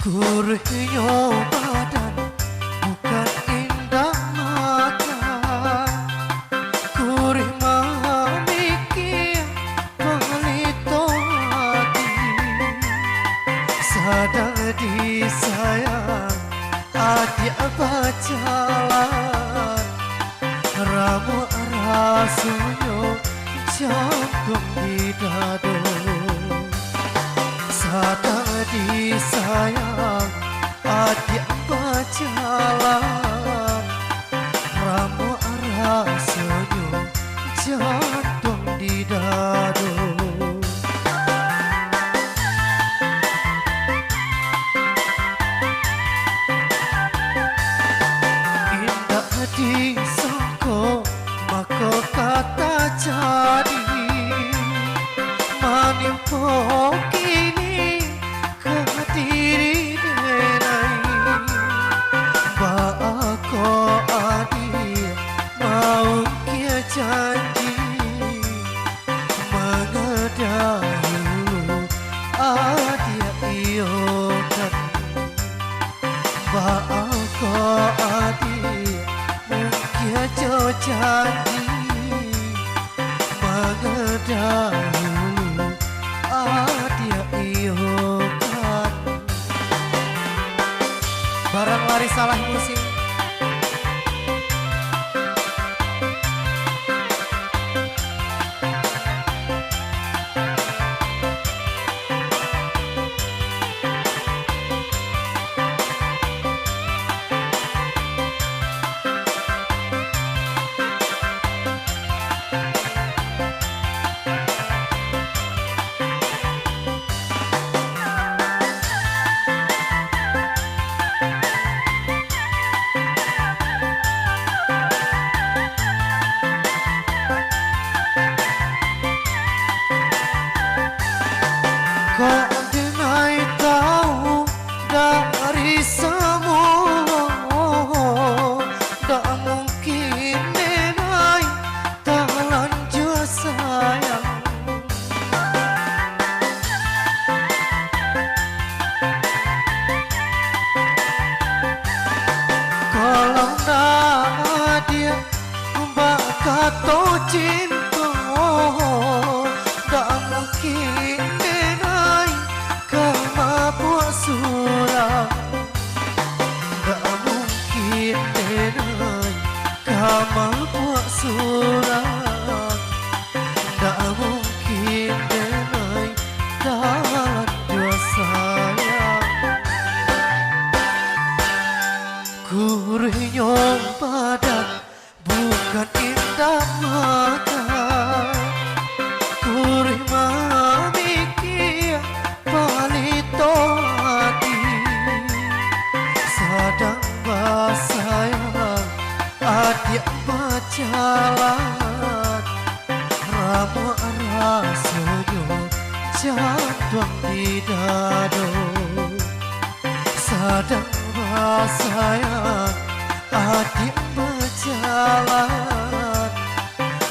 Gurihnya badan bukan indah mata, gurih memikir pelito hati. Sadang disayang adik berjalan, ramu rasanya jantung di dado. Sadang disayang adik berjalan, ramu rasanya jantung di dado. Indah disangka maka kata jadi, menimpa kini ke diri denai. Bako adik mau kia janji, mengedahulu adik iokan. Bako adik mungkin janji, mengedahulu adik iokan. Barang laris salah musim. Kau denai tahu dari semua, tak mungkin denai tak lanjut sayang. Kalau nak dia bakat cinta, tak mungkin surah. Tak mungkin denai kamal buat surah. Tak mungkin denai dalam dua sayang. Gurihnya badan bukan indah mata, gurih memikir pelito hati. Sadang bersayang adik berjalan, ramu rasanya jantung di dado. Sadang bersayang adik berjalan,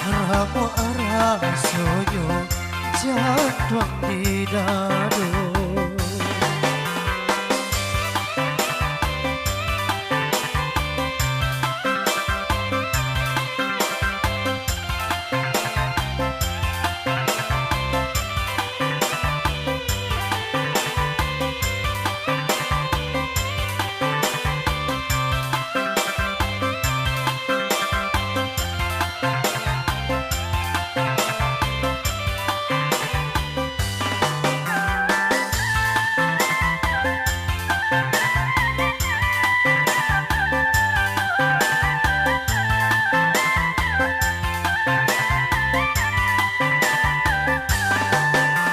ramu rasanya jantung di dado.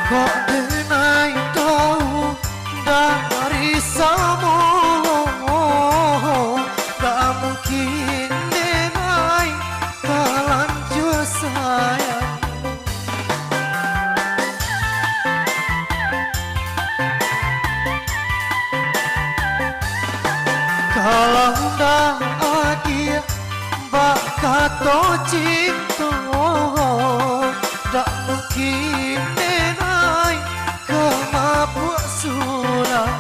Kok denai tahu dari semua, tak mungkin denai tak lanjut sayang. Kalau dah dia bakat cinta, tak mungkin denai kemabuk surah.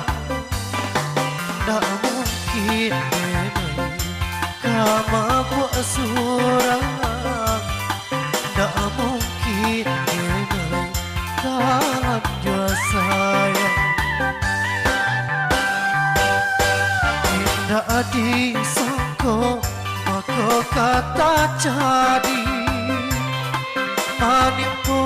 denai kama buat surang tak mungkin denai dalam jua sayang tidak disangka maka kata jadi manipu